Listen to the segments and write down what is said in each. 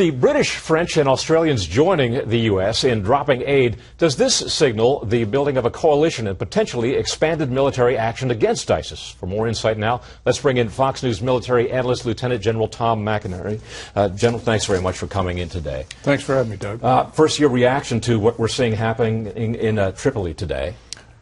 the British, French, and Australians joining the U.S. in dropping aid, does this signal the building of a coalition and potentially expanded military action against ISIS? For more insight now, let's bring in Fox News military analyst Lieutenant General Tom McInerney. General, thanks very much for coming in today. Thanks for having me, Doug. First, your reaction to what we're seeing happening in Tripoli today.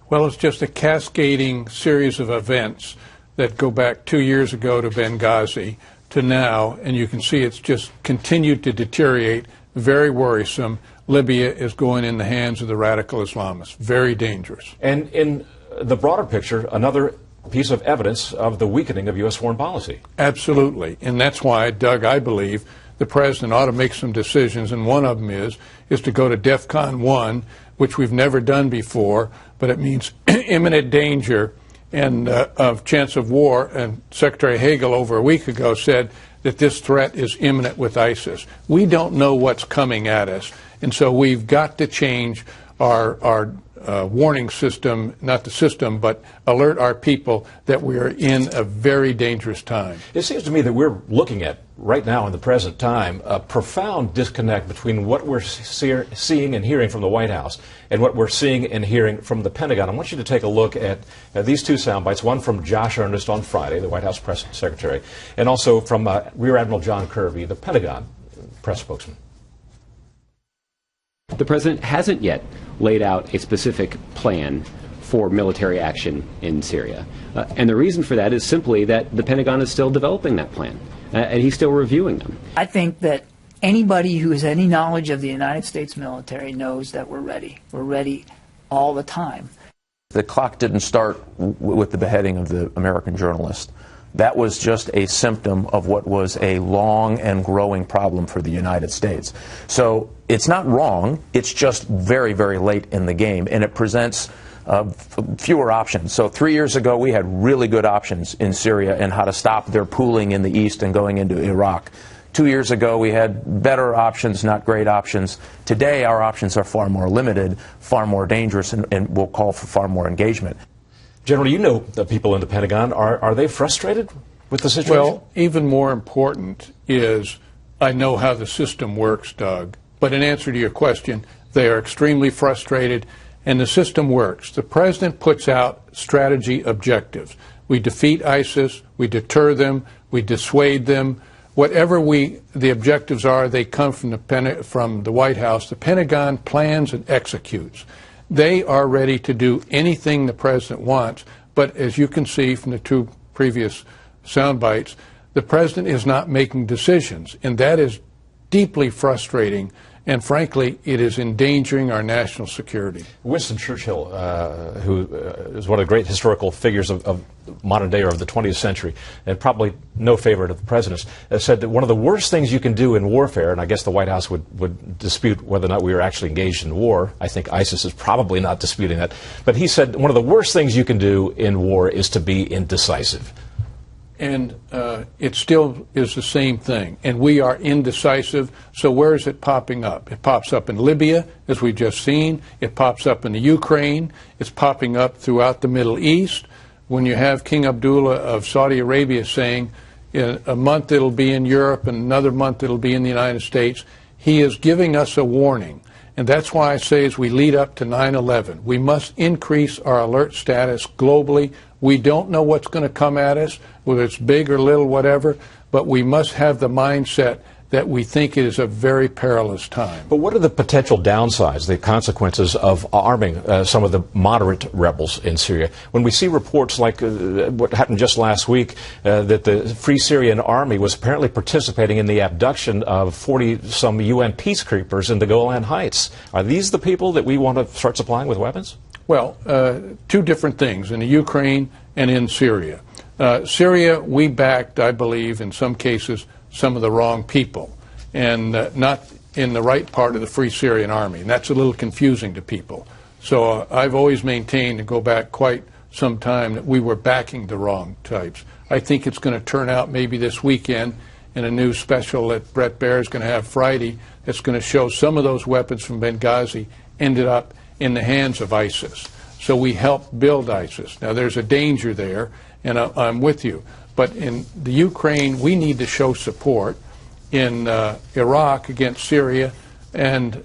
Well, it's just a cascading series of events that go back 2 years ago to Benghazi to now, and you can see it's just continued to deteriorate. Very worrisome. Libya is going in the hands of the radical Islamists. Very dangerous. And in the broader picture, another piece of evidence of the weakening of U.S. foreign policy. Absolutely. And that's why, Doug, I believe the president ought to make some decisions, and one of them is to go to DEFCON 1, which we've never done before, but it means imminent danger and of chance of war, and Secretary Hagel over a week ago said that this threat is imminent with ISIS. We don't know what's coming at us, and so we've got to change our warning system, not the system, but alert our people that we are in a very dangerous time. It seems to me that we're looking at, right now in the present time, a profound disconnect between what we're seeing and hearing from the White House and what we're seeing and hearing from the Pentagon. I want you to take a look at these two sound bites, one from Josh Earnest on Friday, the White House press secretary, and also from Rear Admiral John Kirby, the Pentagon press spokesman. The president hasn't yet laid out a specific plan for military action in Syria. And the reason for that is simply that the Pentagon is still developing that plan, and he's still reviewing them. I think that anybody who has any knowledge of the United States military knows that we're ready. We're ready all the time. The clock didn't start with the beheading of the American journalist. That was just a symptom of what was a long and growing problem for the United States. So it's not wrong, it's just very, very late in the game, and it presents fewer options. So 3 years ago, we had really good options in Syria and how to stop their pooling in the east and going into Iraq. 2 years ago, we had better options, not great options. Today, our options are far more limited, far more dangerous, and will call for far more engagement. General, you know the people in the Pentagon. Are they frustrated with the situation? Well, even more important is I know how the system works, Doug. But in answer to your question, they are extremely frustrated, and the system works. The president puts out strategy objectives. We defeat ISIS, we deter them, we dissuade them. Whatever the objectives are, they come from the White House. The Pentagon plans and executes. They are ready to do anything the president wants, but as you can see from the two previous sound bites, the president is not making decisions, and that is deeply frustrating, and frankly, it is endangering our national security. Winston Churchill, who is one of the great historical figures of modern day or of the 20th century, and probably no favorite of the president's, said that one of the worst things you can do in warfare, and I guess the White House would dispute whether or not we were actually engaged in war. I think ISIS is probably not disputing that. But he said one of the worst things you can do in war is to be indecisive. And it still is the same thing. And we are indecisive. So where is it popping up? It pops up in Libya, as we've just seen. It pops up in the Ukraine. It's popping up throughout the Middle East. When you have King Abdullah of Saudi Arabia saying in a month it'll be in Europe and another month it'll be in the United States, he is giving us a warning. And that's why I say as we lead up to 9/11, we must increase our alert status globally. We don't know what's going to come at us, whether it's big or little, whatever, but we must have the mindset that we think it is a very perilous time. But what are the potential downsides, the consequences of arming some of the moderate rebels in Syria? When we see reports like what happened just last week, that the Free Syrian Army was apparently participating in the abduction of 40-some UN peacekeepers in the Golan Heights. Are these the people that we want to start supplying with weapons? Well, two different things, in the Ukraine and in Syria. Syria, we backed, I believe, in some cases, some of the wrong people, and not in the right part of the Free Syrian Army. And that's a little confusing to people. So I've always maintained, to go back quite some time, that we were backing the wrong types. I think it's going to turn out maybe this weekend in a new special that Brett Baer is going to have Friday that's going to show some of those weapons from Benghazi ended up in the hands of ISIS. So we helped build ISIS. Now there's a danger there, and I'm with you. But in the Ukraine, we need to show support. in Iraq against Syria and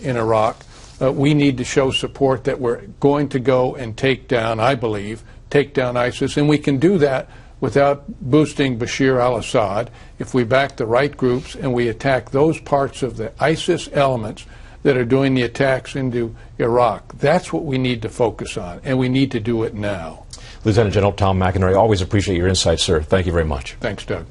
in Iraq, we need to show support that we're going to go and take down, I believe, take down ISIS. And we can do that without boosting Bashir al-Assad if we back the right groups and we attack those parts of the ISIS elements that are doing the attacks into Iraq. That's what we need to focus on, and we need to do it now. Lieutenant General Tom McInerney, always appreciate your insights, sir. Thank you very much. Thanks, Doug.